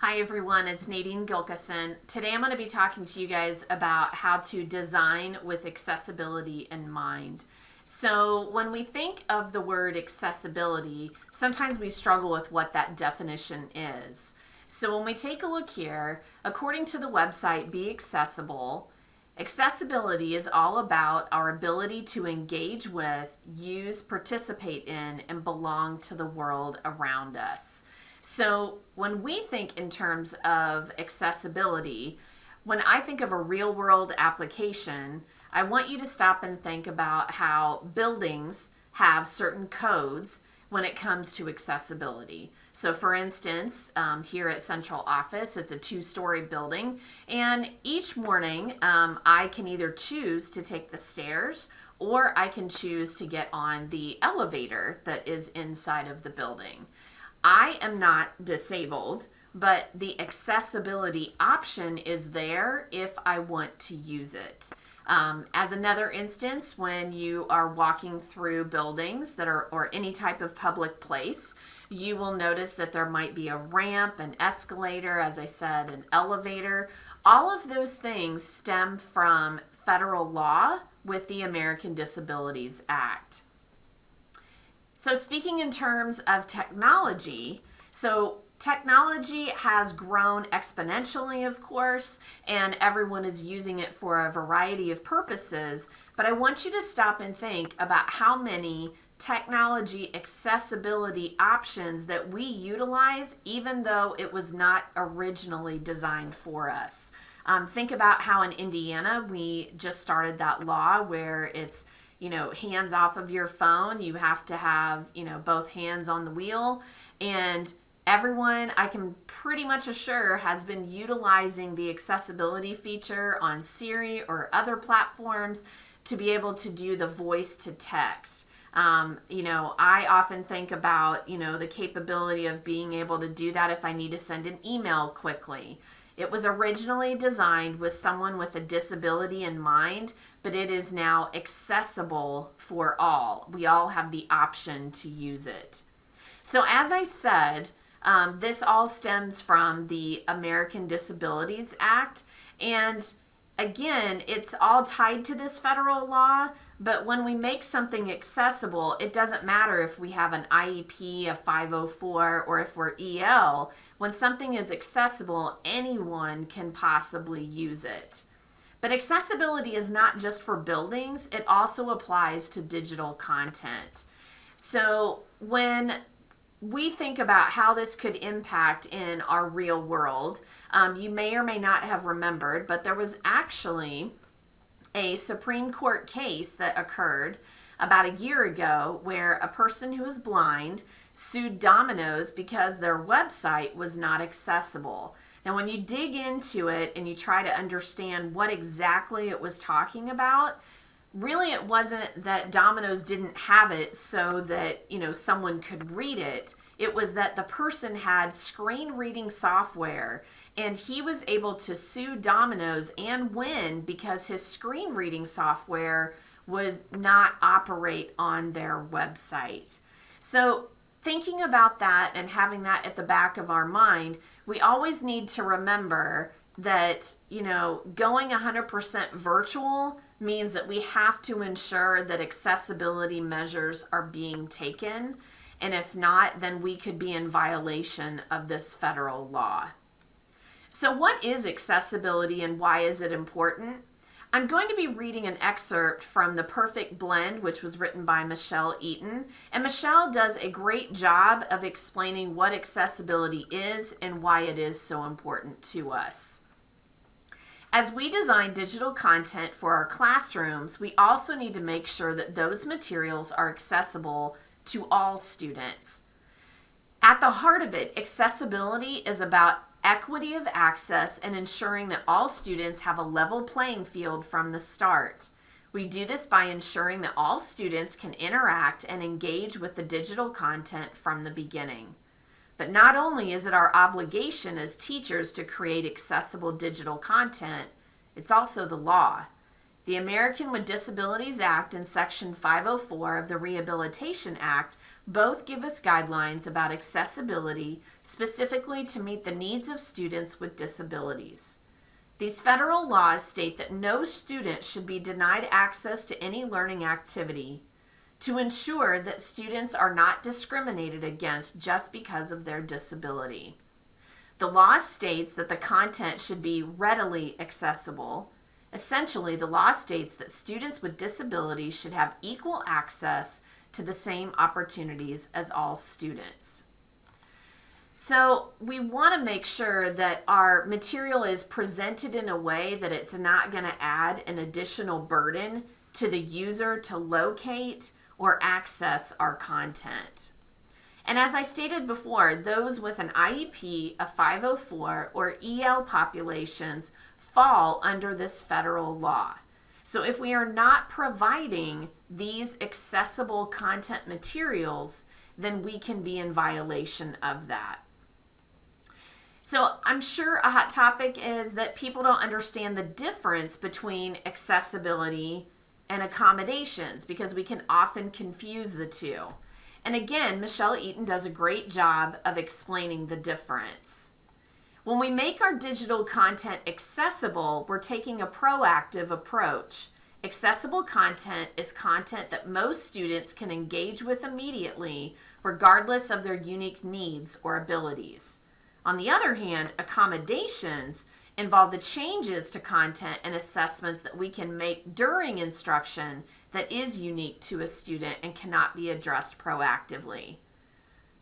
Hi everyone, it's Nadine Gilkison. Today I'm going to be talking to you guys about how to design with accessibility in mind. So when we think of the word accessibility, sometimes we struggle with what that definition is. So when we take a look here, according to the website Be Accessible, accessibility is all about our ability to engage with, use, participate in, and belong to the world around us. So when we think in terms of accessibility, when I think of a real world application, I want you to stop and think about how buildings have certain codes when it comes to accessibility. So for instance, here at Central Office, it's a 2-story building, and each morning I can either choose to take the stairs or I can choose to get on the elevator that is inside of the building. I am not disabled, but the accessibility option is there if I want to use it. As another instance, when you are walking through buildings that are, or any type of public place, you will notice that there might be a ramp, an escalator, as I said, an elevator. All of those things stem from federal law with the American Disabilities Act. So speaking in terms of technology, so technology has grown exponentially, of course, and everyone is using it for a variety of purposes, but I want you to stop and think about how many technology accessibility options that we utilize even though it was not originally designed for us. Think about how in Indiana we just started that law where it's hands off of your phone. You have to have, both hands on the wheel. And everyone, I can pretty much assure, has been utilizing the accessibility feature on Siri or other platforms to be able to do the voice to text. I often think about, the capability of being able to do that if I need to send an email quickly. It was originally designed with someone with a disability in mind, but it is now accessible for all. We all have the option to use it. So as I said, this all stems from the American Disabilities Act. And again, it's all tied to this federal law, but when we make something accessible, it doesn't matter if we have an IEP, a 504, or if we're EL. When something is accessible, anyone can possibly use it. But accessibility is not just for buildings, it also applies to digital content. So when we think about how this could impact in our real world, you may or may not have remembered, but there was actually a Supreme Court case that occurred about a year ago where a person who is blind sued Domino's because their website was not accessible. Now, when you dig into it and you try to understand what exactly it was talking about, really it wasn't that Domino's didn't have it so that, someone could read it. It was that the person had screen reading software and he was able to sue Domino's and win because his screen reading software would not operate on their website. So thinking about that and having that at the back of our mind, we always need to remember that, going 100% virtual means that we have to ensure that accessibility measures are being taken. And if not, then we could be in violation of this federal law. So what is accessibility and why is it important? I'm going to be reading an excerpt from The Perfect Blend, which was written by Michelle Eaton. And Michelle does a great job of explaining what accessibility is and why it is so important to us. As we design digital content for our classrooms, we also need to make sure that those materials are accessible to all students. At the heart of it, accessibility is about equity of access and ensuring that all students have a level playing field from the start. We do this by ensuring that all students can interact and engage with the digital content from the beginning. But not only is it our obligation as teachers to create accessible digital content, it's also the law. The American with Disabilities Act in Section 504 of the Rehabilitation Act Both give us guidelines about accessibility specifically to meet the needs of students with disabilities. These federal laws state that no student should be denied access to any learning activity to ensure that students are not discriminated against just because of their disability. The law states that the content should be readily accessible. Essentially, the law states that students with disabilities should have equal access to the same opportunities as all students. So we want to make sure that our material is presented in a way that it's not going to add an additional burden to the user to locate or access our content. And as I stated before, those with an IEP, a 504, or EL populations fall under this federal law. So if we are not providing these accessible content materials, then we can be in violation of that. So I'm sure a hot topic is that people don't understand the difference between accessibility and accommodations because we can often confuse the two. And again, Michelle Eaton does a great job of explaining the difference. When we make our digital content accessible, we're taking a proactive approach. Accessible content is content that most students can engage with immediately, regardless of their unique needs or abilities. On the other hand, accommodations involve the changes to content and assessments that we can make during instruction that is unique to a student and cannot be addressed proactively.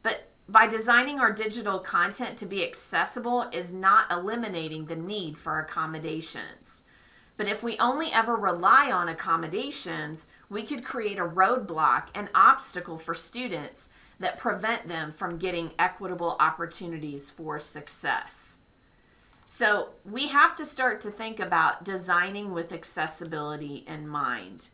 But by designing our digital content to be accessible is not eliminating the need for accommodations. But if we only ever rely on accommodations, we could create a roadblock, an obstacle for students that prevent them from getting equitable opportunities for success. So we have to start to think about designing with accessibility in mind.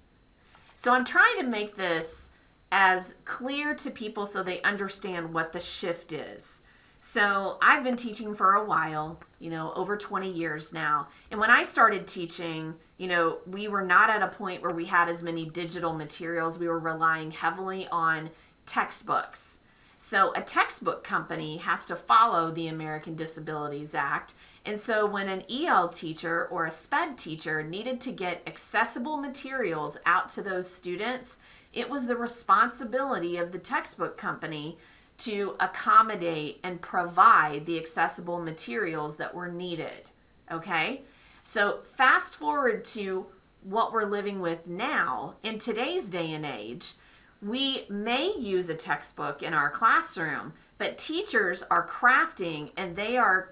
So I'm trying to make this as clear to people so they understand what the shift is. So I've been teaching for a while, over 20 years now. And when I started teaching, we were not at a point where we had as many digital materials. We were relying heavily on textbooks. So a textbook company has to follow the American Disabilities Act. And so when an EL teacher or a SPED teacher needed to get accessible materials out to those students, it was the responsibility of the textbook company to accommodate and provide the accessible materials that were needed. Okay? So fast forward to what we're living with now, in today's day and age, we may use a textbook in our classroom, but teachers are crafting and they are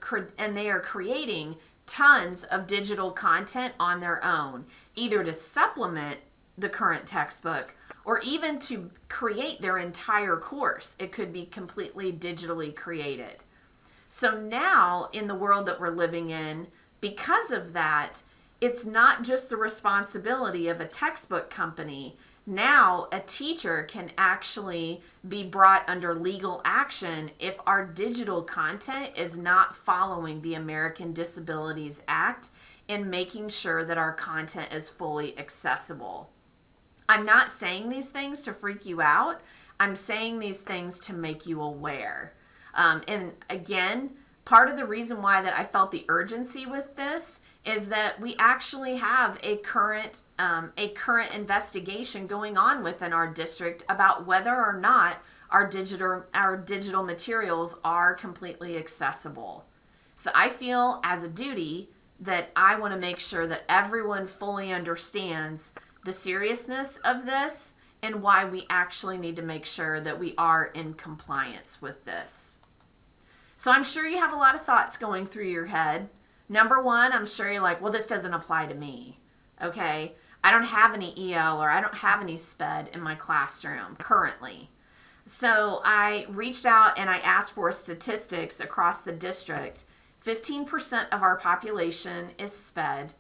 creating tons of digital content on their own, either to supplement the current textbook or even to create their entire course. It could be completely digitally created. So now in the world that we're living in, because of that, it's not just the responsibility of a textbook company. Now a teacher can actually be brought under legal action if our digital content is not following the American Disabilities Act and making sure that our content is fully accessible. I'm not saying these things to freak you out. I'm saying these things to make you aware. And again, part of the reason why that I felt the urgency with this is that we actually have a current investigation going on within our district about whether or not our digital materials are completely accessible. So I feel as a duty that I want to make sure that everyone fully understands the seriousness of this and why we actually need to make sure that we are in compliance with this. So I'm sure you have a lot of thoughts going through your head. Number one, I'm sure you're like, well, this doesn't apply to me. Okay, I don't have any EL or I don't have any SPED in my classroom currently. So I reached out and I asked for statistics across the district. 15% of our population is SPED.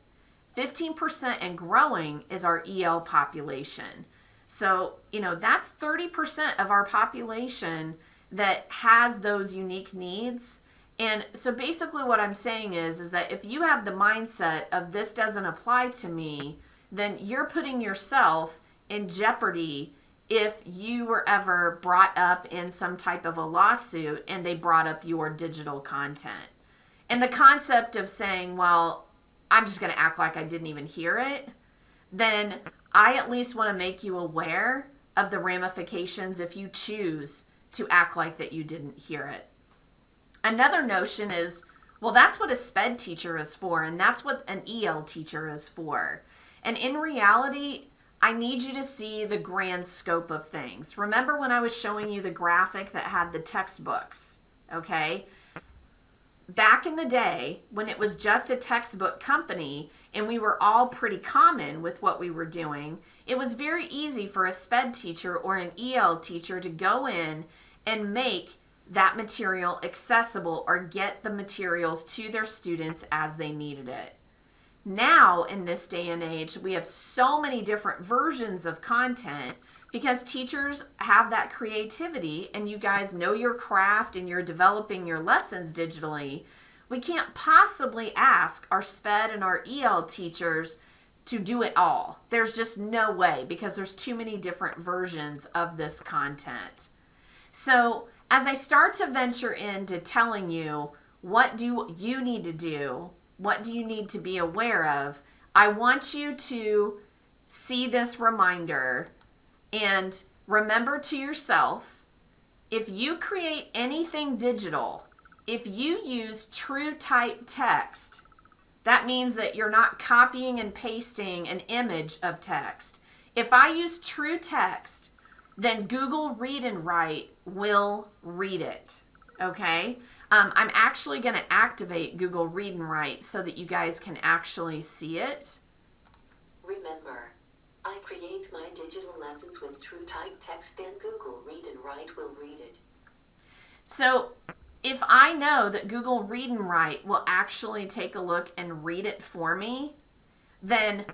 15% and growing is our EL population. So, that's 30% of our population that has those unique needs. And so basically what I'm saying is that if you have the mindset of this doesn't apply to me, then you're putting yourself in jeopardy if you were ever brought up in some type of a lawsuit and they brought up your digital content. And the concept of saying, well, I'm just going to act like I didn't even hear it, then I at least want to make you aware of the ramifications if you choose to act like that you didn't hear it. Another notion is, well, that's what a SPED teacher is for, and that's what an EL teacher is for. And in reality, I need you to see the grand scope of things. Remember when I was showing you the graphic that had the textbooks, okay? Back in the day, when it was just a textbook company and we were all pretty common with what we were doing, it was very easy for a SPED teacher or an EL teacher to go in and make that material accessible or get the materials to their students as they needed it. Now, in this day and age, we have so many different versions of content because teachers have that creativity and you guys know your craft and you're developing your lessons digitally. We can't possibly ask our SPED and our EL teachers to do it all. There's just no way because there's too many different versions of this content. So as I start to venture into telling you what do you need to do, what do you need to be aware of, I want you to see this reminder and remember to yourself, if you create anything digital, if you use true type text, that means that you're not copying and pasting an image of text. If I use true text, then Google Read and Write will read it, okay? I'm actually going to activate Google Read and Write so that you guys can actually see it. Remember, I create my digital lessons with true type text, then Google Read and Write will read it. So if I know that Google Read and Write will actually take a look and read it for me, then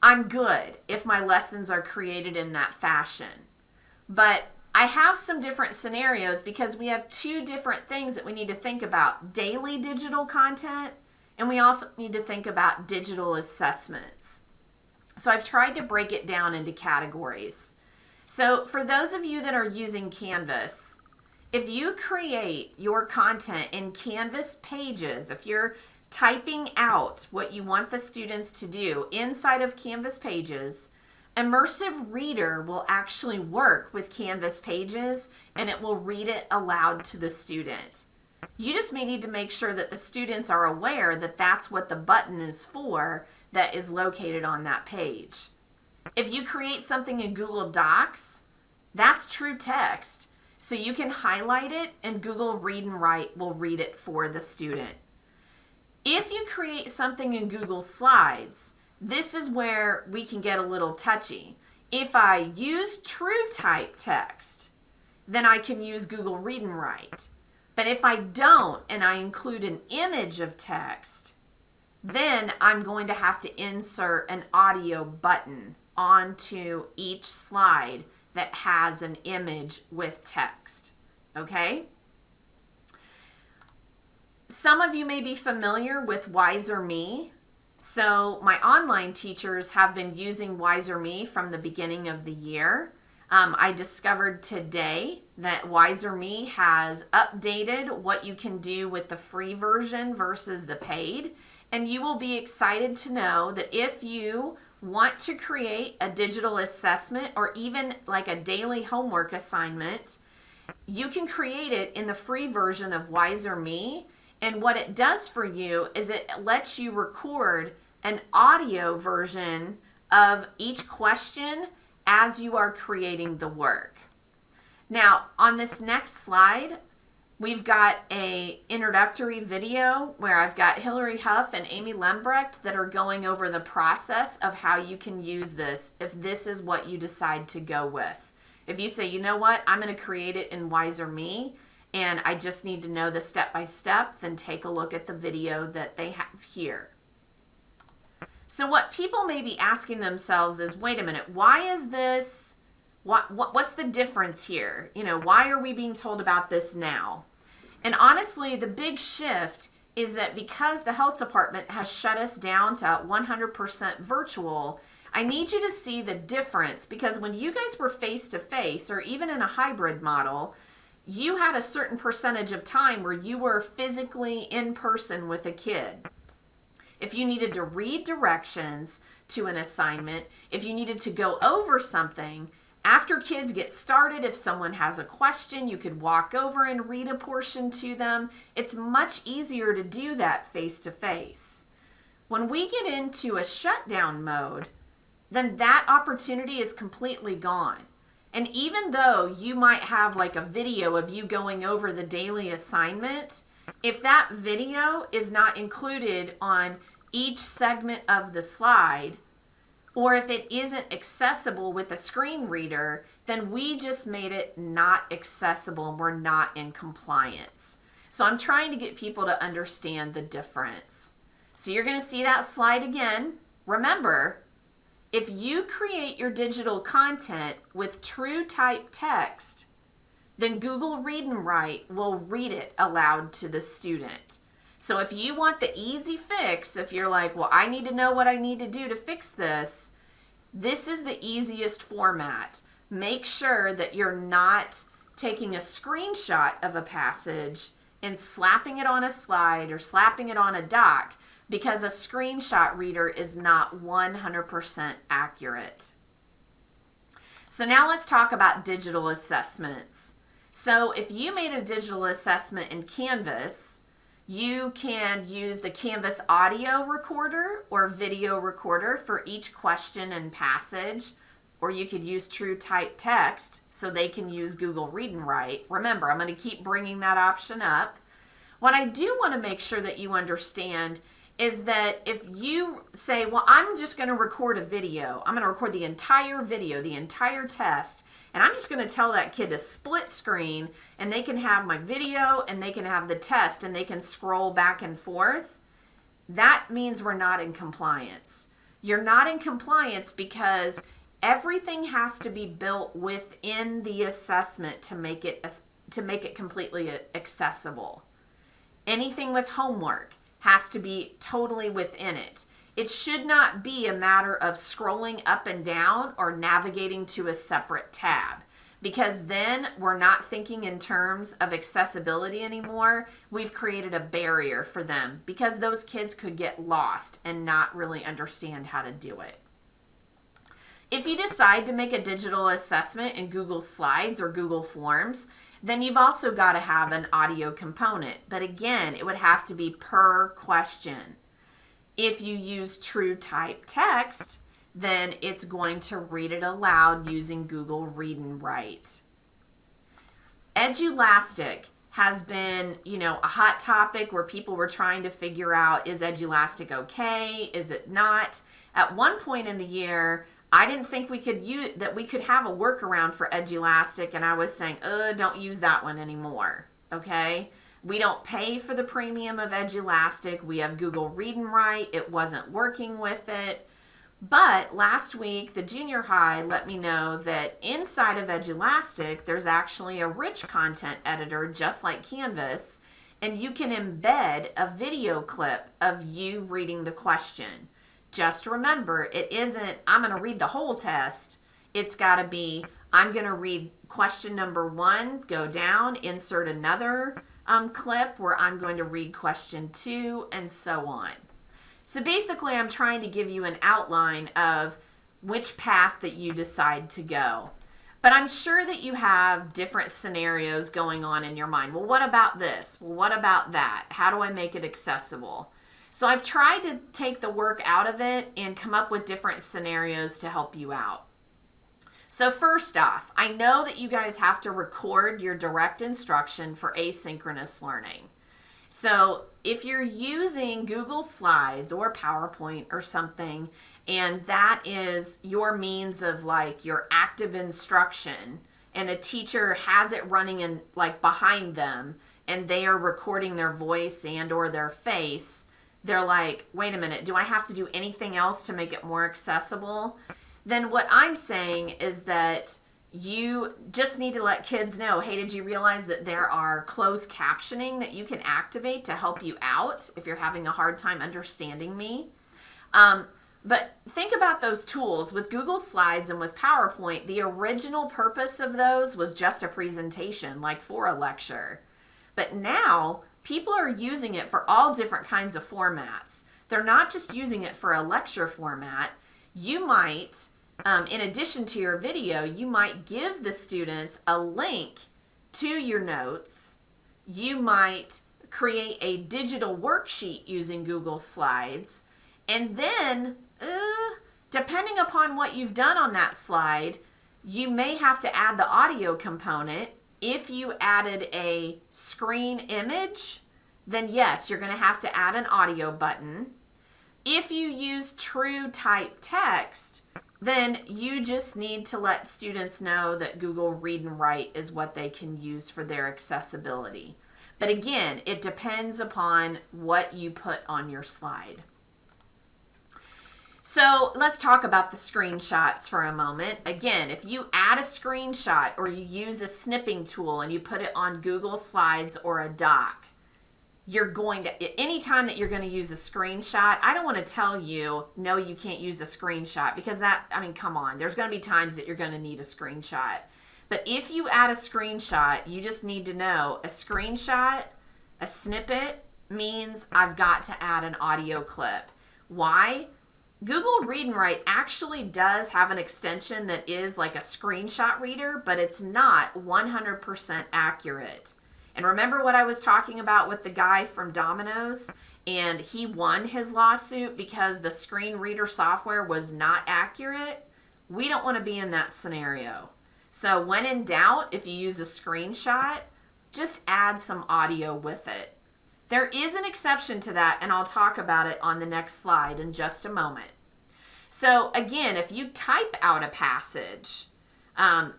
I'm good if my lessons are created in that fashion. But I have some different scenarios because we have two different things that we need to think about. Daily digital content, and we also need to think about digital assessments. So I've tried to break it down into categories. So for those of you that are using Canvas, if you create your content in Canvas pages, if you're typing out what you want the students to do inside of Canvas pages, Immersive Reader will actually work with Canvas pages and it will read it aloud to the student. You just may need to make sure that the students are aware that that's what the button is for that is located on that page. If you create something in Google Docs, that's true text. So you can highlight it and Google Read and Write will read it for the student. If you create something in Google Slides, this is where we can get a little touchy. If I use true type text, then I can use Google Read and Write. But if I don't and I include an image of text, then I'm going to have to insert an audio button onto each slide that has an image with text. Okay? Some of you may be familiar with Wiser Me. So my online teachers have been using Wiser Me from the beginning of the year. I discovered today that Wiser Me has updated what you can do with the free version versus the paid. And you will be excited to know that if you want to create a digital assessment or even like a daily homework assignment, you can create it in the free version of Wiser Me. And what it does for you is it lets you record an audio version of each question as you are creating the work. Now, on this next slide, we've got a introductory video where I've got Hillary Huff and Amy Lembrecht that are going over the process of how you can use this if this is what you decide to go with. If you say, you know what, I'm going to create it in Wiser Me, and I just need to know the step-by-step, then take a look at the video that they have here. So what people may be asking themselves is, wait a minute, why is this, what's the difference here? You know, why are we being told about this now? And honestly, the big shift is that because the health department has shut us down to 100% virtual, I need you to see the difference, because when you guys were face to face or even in a hybrid model, you had a certain percentage of time where you were physically in person with a kid. If you needed to read directions to an assignment, if you needed to go over something, after kids get started, if someone has a question, you could walk over and read a portion to them. It's much easier to do that face to face. When we get into a shutdown mode, then that opportunity is completely gone. And even though you might have like a video of you going over the daily assignment, if that video is not included on each segment of the slide, or if it isn't accessible with a screen reader, then we just made it not accessible and we're not in compliance. So I'm trying to get people to understand the difference. So you're going to see that slide again. Remember, if you create your digital content with true type text, then Google Read and Write will read it aloud to the student. So if you want the easy fix, if you're like, well, I need to know what I need to do to fix this, this is the easiest format. Make sure that you're not taking a screenshot of a passage and slapping it on a slide or slapping it on a doc, because a screenshot reader is not 100% accurate. So now let's talk about digital assessments. So if you made a digital assessment in Canvas, you can use the Canvas audio recorder or video recorder for each question and passage, or you could use true type text so they can use Google Read and Write. Remember, I'm going to keep bringing that option up. What I do want to make sure that you understand is that if you say, well, I'm just going to record a video, I'm going to record the entire video, the entire test, and I'm just going to tell that kid to split screen and they can have my video and they can have the test and they can scroll back and forth, that means we're not in compliance. You're not in compliance because everything has to be built within the assessment to make it completely accessible. Anything with homework has to be totally within it. It should not be a matter of scrolling up and down or navigating to a separate tab, because then we're not thinking in terms of accessibility anymore. We've created a barrier for them because those kids could get lost and not really understand how to do it. If you decide to make a digital assessment in Google Slides or Google Forms, then you've also got to have an audio component. But again, it would have to be per question. If you use true type text, then it's going to read it aloud using Google Read and Write. Edulastic has been, a hot topic where people were trying to figure out, is Edulastic okay? Is it not? At one point in the year, I didn't think we could have a workaround for Edulastic, and I was saying, don't use that one anymore, okay? We don't pay for the premium of Edulastic. We have Google Read and Write. It wasn't working with it. But last week, the junior high let me know that inside of Edulastic, there's actually a rich content editor just like Canvas, and you can embed a video clip of you reading the question. Just remember, it isn't, I'm going to read the whole test. It's got to be, I'm going to read question number 1, go down, insert another clip where I'm going to read question 2, and so on. So basically, I'm trying to give you an outline of which path that you decide to go. But I'm sure that you have different scenarios going on in your mind. Well, what about this? Well, what about that? How do I make it accessible? So I've tried to take the work out of it and come up with different scenarios to help you out. So first off, I know that you guys have to record your direct instruction for asynchronous learning. So if you're using Google Slides or PowerPoint or something, and that is your means of like your active instruction, and a teacher has it running in like behind them, and they are recording their voice and or their face, they're like, wait a minute, do I have to do anything else to make it more accessible? Then what I'm saying is that you just need to let kids know, hey, did you realize that there are closed captioning that you can activate to help you out if you're having a hard time understanding me? But think about those tools with Google Slides and with PowerPoint. The original purpose of those was just a presentation, like for a lecture. But now people are using it for all different kinds of formats. They're not just using it for a lecture format. You might, in addition to your video, you might give the students a link to your notes. You might create a digital worksheet using Google Slides. And then, depending upon what you've done on that slide, you may have to add the audio component. If you added a screen image, then yes, you're going to have to add an audio button. If you use true type text, then you just need to let students know that Google Read and Write is what they can use for their accessibility. But again, it depends upon what you put on your slide. So let's talk about the screenshots for a moment. Again, if you add a screenshot or you use a snipping tool and you put it on Google Slides or a doc, you're going to, anytime that you're going to use a screenshot, I don't want to tell you, no, you can't use a screenshot, because that, I mean, come on, there's going to be times that you're going to need a screenshot. But if you add a screenshot, you just need to know a screenshot, a snippet means I've got to add an audio clip. Why? Google Read and Write actually does have an extension that is like a screenshot reader, but it's not 100% accurate. And remember what I was talking about with the guy from Domino's? And he won his lawsuit because the screen reader software was not accurate? We don't want to be in that scenario. So when in doubt, if you use a screenshot, just add some audio with it. There is an exception to that, and I'll talk about it on the next slide in just a moment. So again, if you type out a passage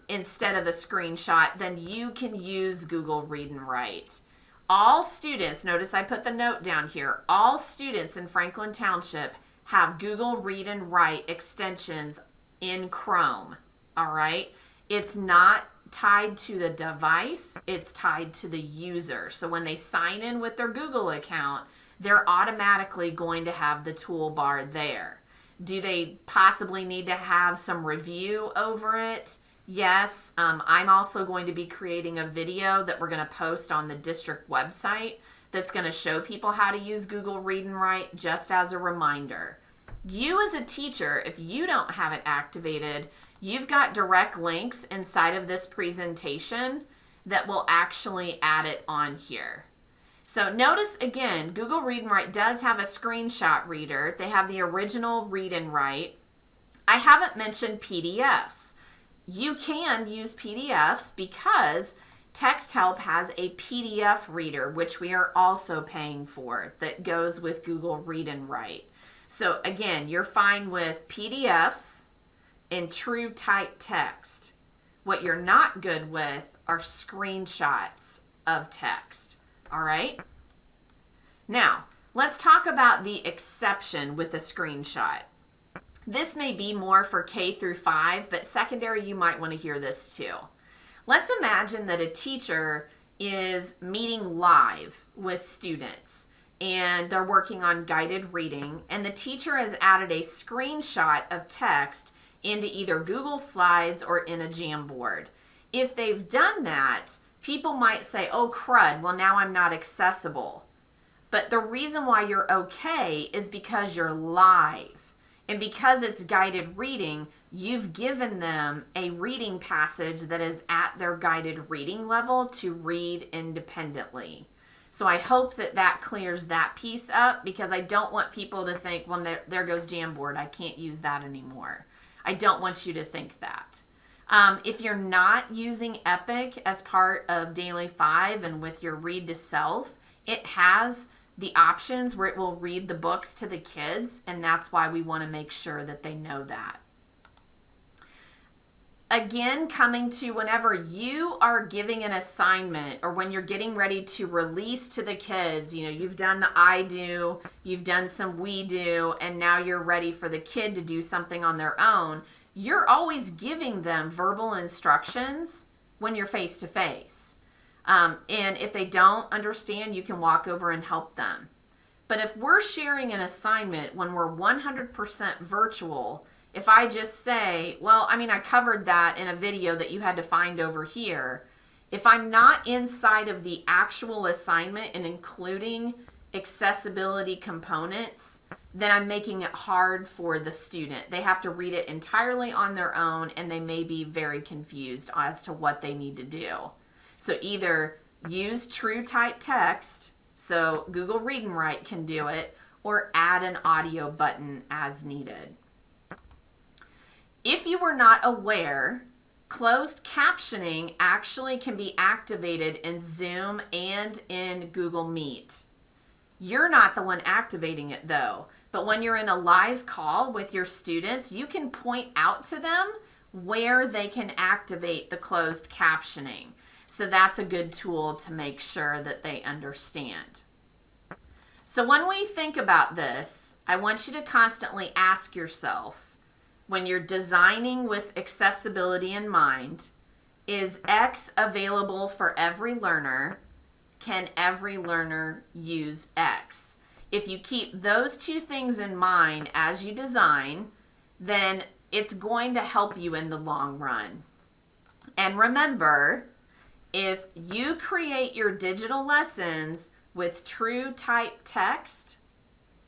instead of a screenshot, then you can use Google Read and Write. All students, notice I put the note down here, all students in Franklin Township have Google Read and Write extensions in Chrome, all right? It's not tied to the device, it's tied to the user. So when they sign in with their Google account, they're automatically going to have the toolbar there. Do they possibly need to have some review over it? Yes. I'm also going to be creating a video that we're going to post on the district website that's going to show people how to use Google Read and Write, just as a reminder. You as a teacher, if you don't have it activated, you've got direct links inside of this presentation that will actually add it on here. So notice again, Google Read and Write does have a screenshot reader. They have the original Read and Write. I haven't mentioned PDFs. You can use PDFs because TextHelp has a PDF reader, which we are also paying for, that goes with Google Read and Write. So again, you're fine with PDFs and true type text. What you're not good with are screenshots of text. All right? Now, let's talk about the exception with a screenshot. This may be more for K through 5, but secondary, you might want to hear this too. Let's imagine that a teacher is meeting live with students and they're working on guided reading, and the teacher has added a screenshot of text into either Google Slides or in a Jamboard. If they've done that, people might say, oh crud, well now I'm not accessible. But the reason why you're okay is because you're live. And because it's guided reading, you've given them a reading passage that is at their guided reading level to read independently. So I hope that that clears that piece up, because I don't want people to think, well, there goes Jamboard, I can't use that anymore. I don't want you to think that. If you're not using Epic as part of Daily 5 and with your Read to Self, it has the options where it will read the books to the kids, and that's why we want to make sure that they know that. Again, coming to whenever you are giving an assignment or when you're getting ready to release to the kids, you know, you've done the I do, you've done some we do, and now you're ready for the kid to do something on their own, you're always giving them verbal instructions when you're face to face. And if they don't understand, you can walk over and help them. But if we're sharing an assignment when we're 100% virtual, if I just say, well, I mean, I covered that in a video that you had to find over here. If I'm not inside of the actual assignment and including accessibility components, then I'm making it hard for the student. They have to read it entirely on their own, and they may be very confused as to what they need to do. So either use true type text, so Google Read and Write can do it, or add an audio button as needed. If you were not aware, closed captioning actually can be activated in Zoom and in Google Meet. You're not the one activating it though, but when you're in a live call with your students, you can point out to them where they can activate the closed captioning. So that's a good tool to make sure that they understand. So when we think about this, I want you to constantly ask yourself, when you're designing with accessibility in mind, is X available for every learner? Can every learner use X? If you keep those two things in mind as you design, then it's going to help you in the long run. And remember, if you create your digital lessons with true type text,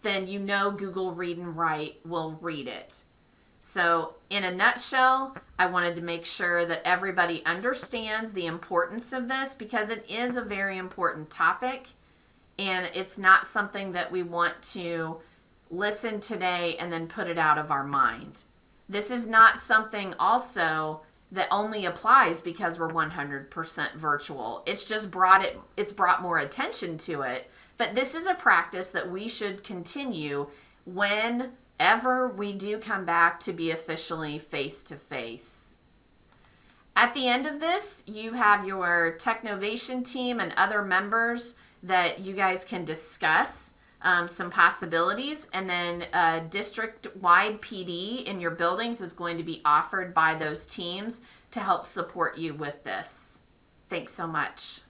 then you know Google Read and Write will read it. So in a nutshell, I wanted to make sure that everybody understands the importance of this because it is a very important topic, and it's not something that we want to listen today and then put it out of our mind. This is not something also that only applies because we're 100% virtual. It's brought more attention to it, but this is a practice that we should continue whenever we do come back to be officially face-to-face. At the end of this, you have your Technovation team and other members that you guys can discuss some possibilities, and then district-wide PD in your buildings is going to be offered by those teams to help support you with this. Thanks so much.